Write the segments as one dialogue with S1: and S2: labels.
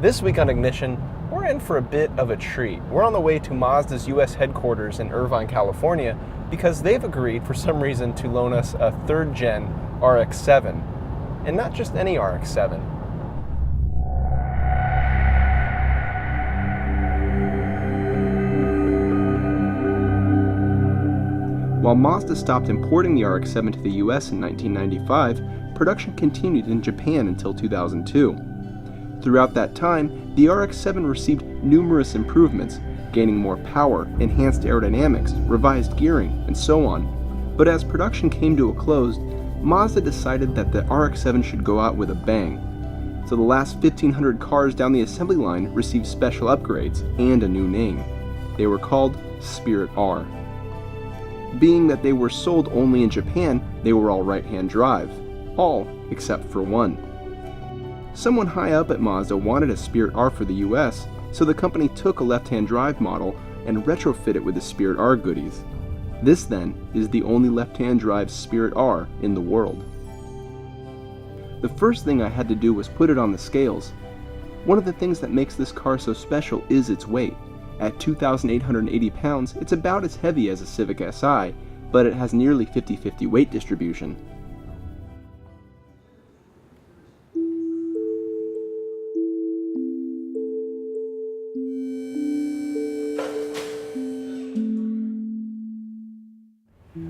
S1: This week on Ignition, we're in for a bit of a treat. We're on the way to Mazda's US headquarters in Irvine, California, because they've agreed for some reason to loan us a third-gen RX-7. And not just any RX-7. While Mazda stopped importing the RX-7 to the US in 1995, production continued in Japan until 2002. Throughout that time, the RX-7 received numerous improvements, gaining more power, enhanced aerodynamics, revised gearing, and so on. But as production came to a close, Mazda decided that the RX-7 should go out with a bang. So the last 1,500 cars down the assembly line received special upgrades and a new name. They were called Spirit R. Being that they were sold only in Japan, they were all right-hand drive. All except for one. Someone high up at Mazda wanted a Spirit R for the US, so the company took a left-hand drive model and retrofitted it with the Spirit R goodies. This then is the only left-hand drive Spirit R in the world. The first thing I had to do was put it on the scales. One of the things that makes this car so special is its weight. At 2,880 pounds, it's about as heavy as a Civic Si, but it has nearly 50-50 weight distribution.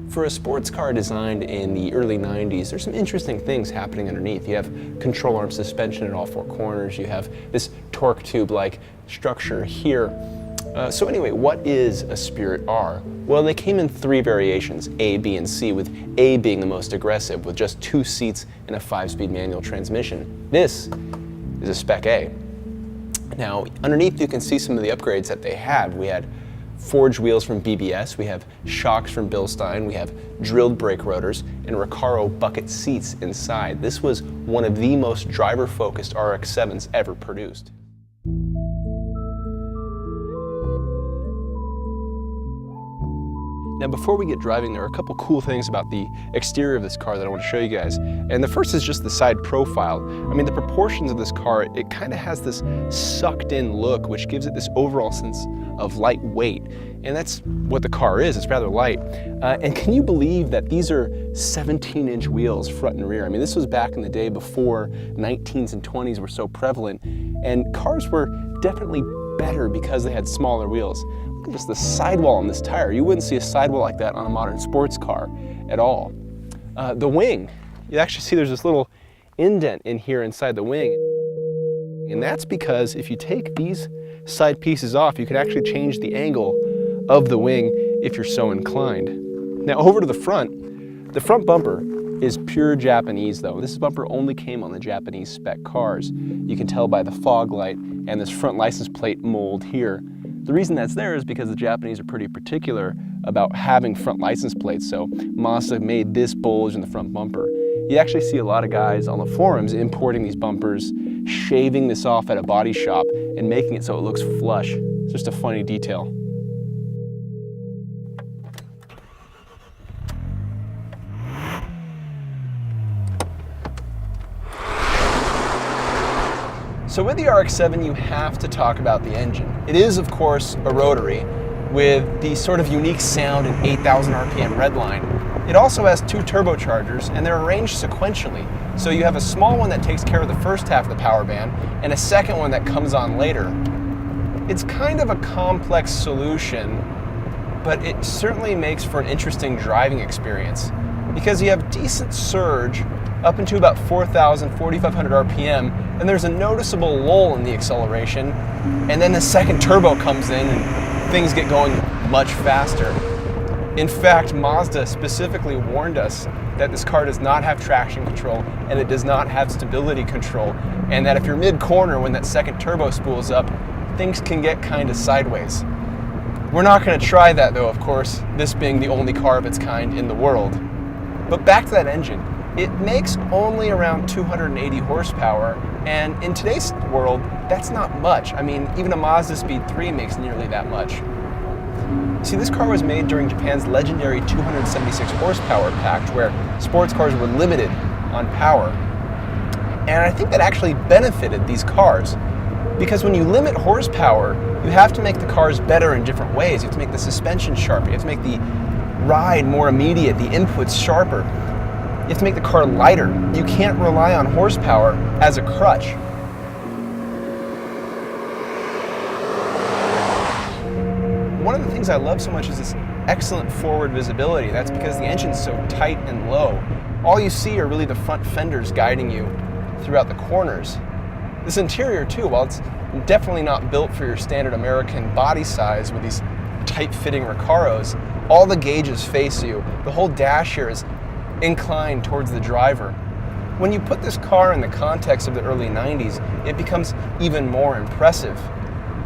S1: For a sports car designed in the early 90s, there's some interesting things happening underneath. You have control arm suspension at all four corners. You have this torque tube-like structure here. So anyway, what is a Spirit R? Well, they came in three variations, A, B, and C, with A being the most aggressive, with just 2 seats and a 5-speed manual transmission. This is a Spec A. Now, underneath you can see some of the upgrades that they had. We had forged wheels from BBS, we have shocks from Bilstein, we have drilled brake rotors, and Recaro bucket seats inside. This was one of the most driver-focused RX-7s ever produced. Now before we get driving, there are a couple cool things about the exterior of this car that I want to show you guys. And the first is just the side profile. I mean, the proportions of this car, it kind of has this sucked in look, which gives it this overall sense of lightweight. And that's what the car is, it's rather light. And can you believe that these are 17-inch wheels front and rear? I mean, this was back in the day before 19s and 20s were so prevalent. And cars were definitely better because they had smaller wheels. Look at just the sidewall on this tire. You wouldn't see a sidewall like that on a modern sports car at all. The wing, you actually see there's this little indent in here inside the wing. And that's because if you take these side pieces off, you can actually change the angle of the wing if you're so inclined. Now over to the front bumper is pure Japanese though. This bumper only came on the Japanese spec cars. You can tell by the fog light and this front license plate mold here. The reason that's there is because the Japanese are pretty particular about having front license plates, so Mazda made this bulge in the front bumper. You actually see a lot of guys on the forums importing these bumpers, shaving this off at a body shop and making it so it looks flush. It's just a funny detail. So with the RX-7, you have to talk about the engine. It is, of course, a rotary with the sort of unique sound and 8,000 RPM redline. It also has 2 turbochargers, and they're arranged sequentially. So you have a small one that takes care of the first half of the power band, and a second one that comes on later. It's kind of a complex solution, but it certainly makes for an interesting driving experience because you have decent surge up into about 4,000, 4,500 RPM, and there's a noticeable lull in the acceleration, and then the second turbo comes in and things get going much faster. In fact, Mazda specifically warned us that this car does not have traction control and it does not have stability control, and that if you're mid-corner when that second turbo spools up, things can get kind of sideways. We're not going to try that though, of course, this being the only car of its kind in the world. But back to that engine. It makes only around 280 horsepower, and in today's world, that's not much. I mean, even a Mazda Speed 3 makes nearly that much. See, this car was made during Japan's legendary 276 horsepower pact, where sports cars were limited on power. And I think that actually benefited these cars. Because when you limit horsepower, you have to make the cars better in different ways. You have to make the suspension sharper. You have to make the ride more immediate, the inputs sharper. You have to make the car lighter. You can't rely on horsepower as a crutch. One of the things I love so much is this excellent forward visibility. That's because the engine's so tight and low. All you see are really the front fenders guiding you throughout the corners. This interior too, while it's definitely not built for your standard American body size with these tight-fitting Recaros, all the gauges face you. The whole dash here is inclined towards the driver. When you put this car in the context of the early 90s, it becomes even more impressive.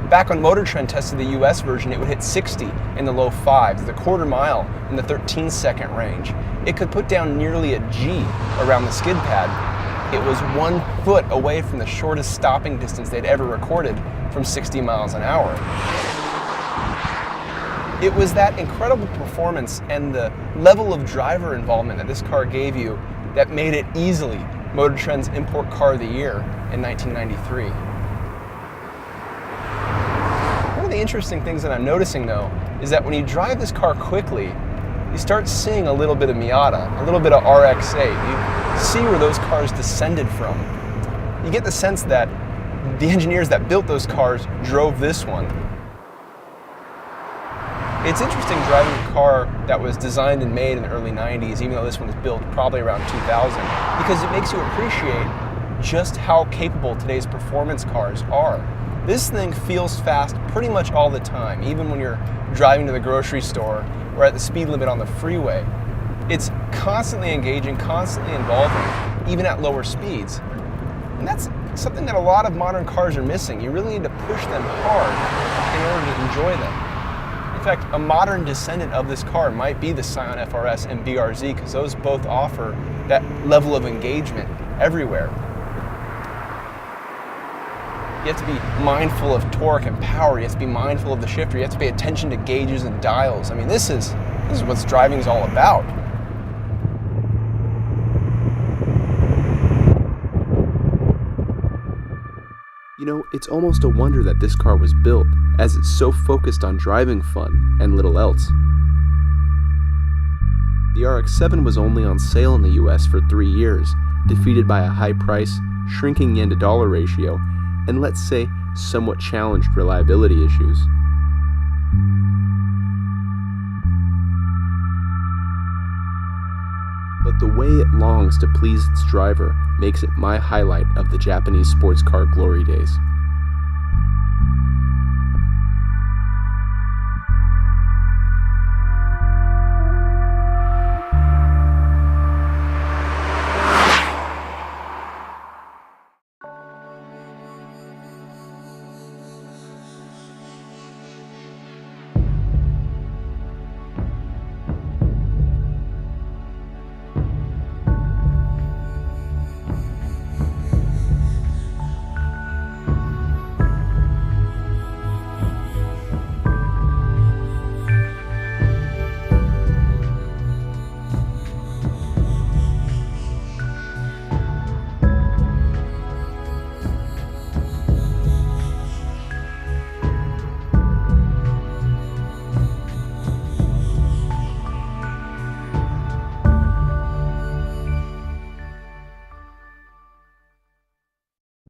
S1: Back when Motor Trend tested the US version, it would hit 60 in the low 5s, the quarter mile in the 13-second range. It could put down nearly a G around the skid pad. It was 1 foot away from the shortest stopping distance they'd ever recorded from 60 miles an hour. It was that incredible performance and the level of driver involvement that this car gave you that made it easily Motor Trend's Import Car of the Year in 1993. One of the interesting things that I'm noticing though is that when you drive this car quickly, you start seeing a little bit of Miata, a little bit of RX-8. You see where those cars descended from. You get the sense that the engineers that built those cars drove this one. It's interesting driving a car that was designed and made in the early 90s, even though this one was built probably around 2000, because it makes you appreciate just how capable today's performance cars are. This thing feels fast pretty much all the time, even when you're driving to the grocery store or at the speed limit on the freeway. It's constantly engaging, constantly involving, even at lower speeds. And that's something that a lot of modern cars are missing. You really need to push them hard in order to enjoy them. In fact, a modern descendant of this car might be the Scion FRS and BRZ, because those both offer that level of engagement everywhere. You have to be mindful of torque and power. You have to be mindful of the shifter. You have to pay attention to gauges and dials. I mean, this is what driving is all about.
S2: You know, it's almost a wonder that this car was built, as it's so focused on driving fun and little else. The RX-7 was only on sale in the US for 3 years, defeated by a high price, shrinking yen to dollar ratio, and let's say, somewhat challenged reliability issues. But the way it longs to please its driver makes it my highlight of the Japanese sports car glory days.